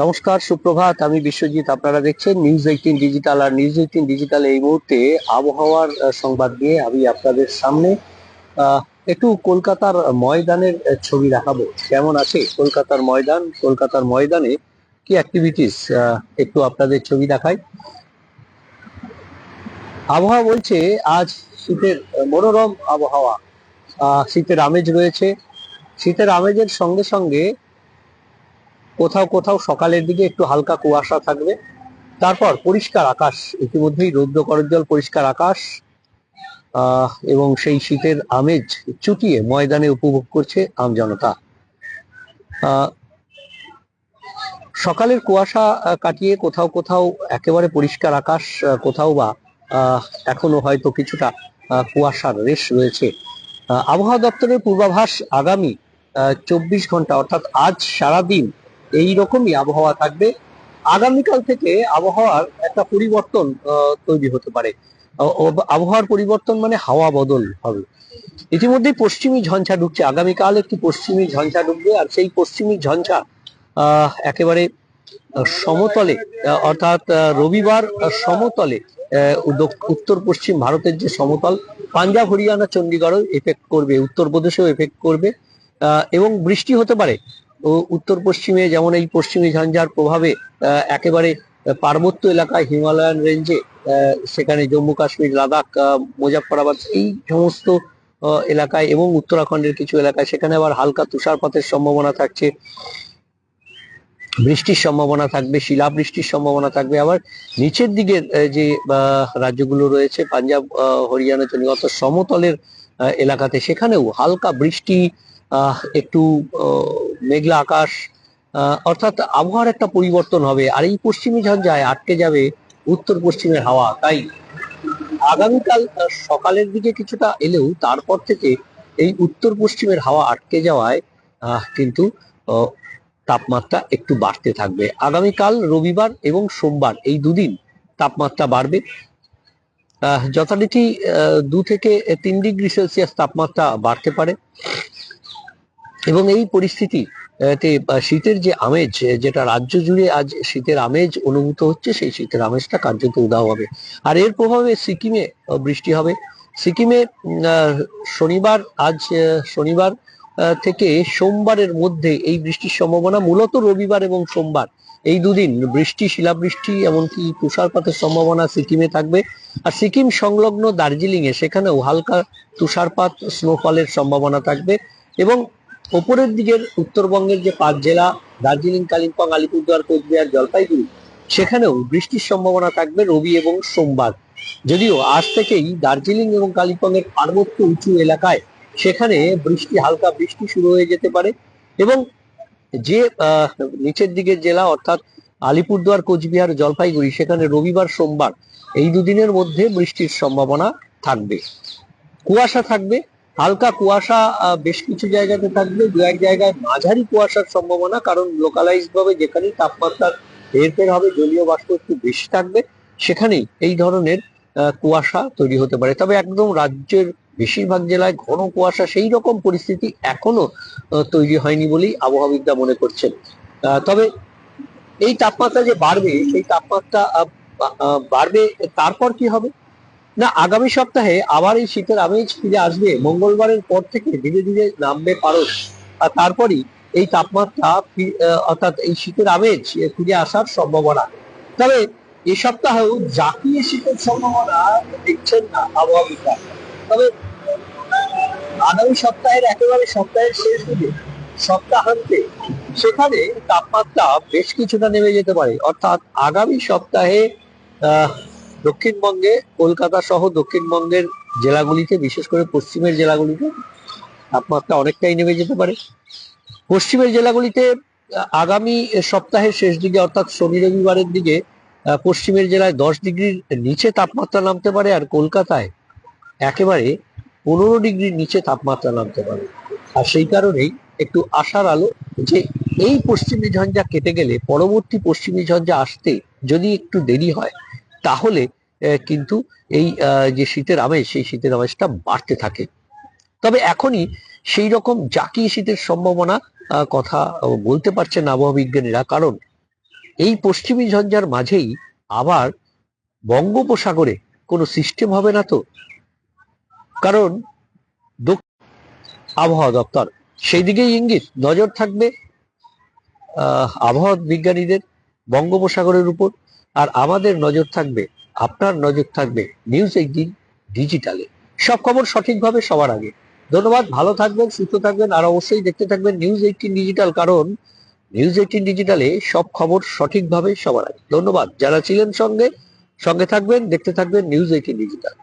নমস্কার, সুপ্রভাত। আমি বিশ্বজিৎ। আপনারা দেখছেন নিউজ 18 ডিজিটাল। আর নিউজ 18 ডিজিটাল এই মুহূর্তে আবহাওয়ার সংবাদ নিয়ে আমি আপনাদের সামনে একটু কলকাতার ময়দানের ছবি দেখাবো। কেমন আছে কলকাতার ময়দান, কলকাতার ময়দানে কি অ্যাক্টিভিটিস, একটু আপনাদের ছবি দেখাই। আবহাওয়া বলছে আজ শীতের মনোরম আবহাওয়া, শীতের আমেজ রয়েছে। শীতের আমেজের সঙ্গে সঙ্গে কোথাও কোথাও সকালের দিকে একটু হালকা কুয়াশা থাকবে, তারপর পরিষ্কার আকাশ। ইতিমধ্যেই রৌদ্র করজ্জ্বল পরিষ্কার আকাশ, এবং সেই শীতের আমেজ চুটিয়ে ময়দানে উপভোগ করছে আমজনতা। সকালের কুয়াশা কাটিয়ে কোথাও কোথাও একেবারে পরিষ্কার আকাশ, কোথাও বা এখনো হয়তো কিছুটা কুয়াশার রেশ রয়েছে। আবহাওয়া দপ্তরের পূর্বাভাস আগামী 24 ঘন্টা অর্থাৎ আজ সারাদিন এই রকমই আবহাওয়া থাকবে। আগামীকাল থেকে আবহাওয়ার একটা পরিবর্তন তৈরি হতে পারে। আবহাওয়ার পরিবর্তন মানে হাওয়া বদল হবে। ইতিমধ্যেই পশ্চিমী ঝঞ্ঝা ঢুকছে। আগামীকাল একটি পশ্চিমী ঝঞ্ঝা ঢুকবে, আর সেই পশ্চিমী ঝঞ্ঝা একেবারে সমতলে, অর্থাৎ রবিবার সমতলে, উত্তর পশ্চিম ভারতের যে সমতল, পাঞ্জাব, হরিয়ানা, চণ্ডীগড়ও এফেক্ট করবে, উত্তরপ্রদেশেও এফেক্ট করবে, এবং বৃষ্টি হতে পারে উত্তর পশ্চিমে। যেমন এই পশ্চিমী ঝঞ্ঝার প্রভাবে একেবারে পার্বত্য এলাকায়, হিমালয়ান রেঞ্জে, সেখানে জম্মু কাশ্মীর, লাদাখ, মুজাফফরাবাদ, এই সমস্ত এলাকায় এবং উত্তরাখণ্ডের কিছু এলাকায় সেখানে আবার হালকা তুষারপাতের সম্ভাবনা থাকছে, বৃষ্টির সম্ভাবনা থাকবে, শিলাবৃষ্টির সম্ভাবনা থাকবে। আবার নিচের দিকের যে রাজ্যগুলো রয়েছে, পাঞ্জাব, হরিয়ানা, চণ্ডীগড়, সমতলের এলাকাতে সেখানেও হালকা বৃষ্টি, একটু মেঘলা আকাশ, অর্থাৎ আবহাওয়ার একটা পরিবর্তন হবে। আর এই পশ্চিমী ঝঞ্ঝায় আটকে যাবে উত্তর পশ্চিমের হাওয়া। তাই আগামীকাল সকালের দিকে কিছুটা এলেও তারপর থেকে এই উত্তর পশ্চিমের হাওয়া আটকে যাওয়ায় কিন্তু তাপমাত্রা একটু বাড়তে থাকবে। আগামীকাল রবিবার এবং সোমবার এই দুদিন তাপমাত্রা বাড়বে, যথারীতি 2 থেকে 3 ডিগ্রি সেলসিয়াস তাপমাত্রা বাড়তে পারে। এবং এই পরিস্থিতি শীতের যে আমেজ, যেটা রাজ্য জুড়ে আজ শীতের আমেজ অনুভূত হচ্ছে, সেই শীতের আমেজটা কার্যত উধাও হবে। আর এর প্রভাবে সিকিমে বৃষ্টি হবে। সিকিমে শনিবার, আজ শনিবার থেকে সোমবারের মধ্যে এই বৃষ্টির সম্ভাবনা। মূলত রবিবার এবং সোমবার এই দুদিন বৃষ্টি, শিলাবৃষ্টি, এমনকি তুষারপাতের সম্ভাবনা সিকিমে থাকবে। আর সিকিম সংলগ্ন দার্জিলিং এ সেখানেও হালকা তুষারপাত, স্নোফলের সম্ভাবনা থাকবে। এবং ওপরের দিকের উত্তরবঙ্গের যে 5 জেলা, দার্জিলিং, কালিম্পং, আলিপুরদুয়ার, কোচবিহার, জলপাইগুড়ি, সেখানেও বৃষ্টির সম্ভাবনা থাকবে রবি এবং সোমবার। যদিও আজ থেকেই দার্জিলিং এবং কালিম্পং এর পার্বত্য উঁচু এলাকায় সেখানে বৃষ্টি, হালকা বৃষ্টি শুরু হয়ে যেতে পারে। এবং যে নিচের দিকের জেলা অর্থাৎ আলিপুরদুয়ার, কোচবিহার, জলপাইগুড়ি, সেখানে রবিবার, সোমবার এই দুদিনের মধ্যে বৃষ্টির সম্ভাবনা থাকবে। কুয়াশা থাকবে, হালকা কুয়াশা বেশ কিছু জায়গাতে থাকবে, 2-1 জায়গায় মাঝারি কুয়াশার সম্ভাবনা, কারণ লোকালাইজড ভাবে যেখানেই তাপমাত্রার হেরফের হবে, জলীয় বাষ্প একটু বেশি থাকবে, সেখানেই এই ধরনের কুয়াশা তৈরি হতে পারে। তবে একদম রাজ্যের বেশিরভাগ জেলায় ঘন কুয়াশা, সেই রকম পরিস্থিতি এখনো তৈরি হয়নি বলেই আবহাওয়াবিদরা মনে করছেন। তবে এই তাপমাত্রা যে বাড়বে, সেই তাপমাত্রা বাড়বে, তারপর কি হবে না, আগামী সপ্তাহে আবার এই শীতের আমেজ ফিরে আসবে। মঙ্গলবারের পর থেকে ধীরে ধীরে নামবে পারদ, আর তারপরই এই তাপমাত্রা, অর্থাৎ এই শীতের আমেজ ফিরে আসার সম্ভাবনা। তবে এ সপ্তাহেও জাতীয় শীতের সম্ভাবনা দেখছেন না আবহাওয়াবিদরা। তবে আগামী সপ্তাহের একেবারে সপ্তাহের শেষ দিকে, সপ্তাহান্তে, সেখানে তাপমাত্রা বেশ কিছুটা নেমে যেতে পারে। অর্থাৎ আগামী সপ্তাহে দক্ষিণবঙ্গে, কলকাতা সহ দক্ষিণবঙ্গের জেলাগুলিতে, বিশেষ করে পশ্চিমের জেলাগুলিতে তাপমাত্রা অনেকটাই নেমে যেতে পারে। পশ্চিমের জেলাগুলিতে আগামী সপ্তাহের শেষ দিকে অর্থাৎ শনি রবিবারের দিকে পশ্চিমের জেলায় 10 ডিগ্রির নিচে তাপমাত্রা নামতে পারে, আর কলকাতায় একেবারে 15 ডিগ্রির নিচে তাপমাত্রা নামতে পারে। আর সেই কারণেই একটু আশার আলো যে এই পশ্চিমী ঝঞ্ঝা কেটে গেলে পরবর্তী পশ্চিমী ঝঞ্ঝা আসতে যদি একটু দেরি হয়, তাহলে কিন্তু এই যে শীতের আমেজ, সেই শীতের আমেজটা বাড়তে থাকে। তবে এখনই সেই রকম জাঁকিয়ে শীতের সম্ভাবনা কথা বলতে পারছেন আবহাওয়া বিজ্ঞানীরা, কারণ এই পশ্চিমী ঝঞ্ঝার মাঝেই আবার বঙ্গোপসাগরে কোনো সিস্টেম হবে না তো? কারণ আবহাওয়া দপ্তর সেই দিকেই ইঙ্গিত, নজর থাকবে আবহাওয়া বিজ্ঞানীদের বঙ্গোপসাগরের উপর। আর আমাদের নজর থাকবে, আপনার নজর থাকবে নিউজ18 ডিজিটালে। সব খবর সঠিকভাবে সবার আগে। ধন্যবাদ, ভালো থাকবেন, সুস্থ থাকবেন, আর অবশ্যই দেখতে থাকবেন নিউজ18 ডিজিটাল, কারণ নিউজ18 ডিজিটালে সব খবর সঠিকভাবে সবার আগে। ধন্যবাদ যারা ছিলেন সঙ্গে থাকবেন, দেখতে থাকবেন নিউজ18 ডিজিটাল।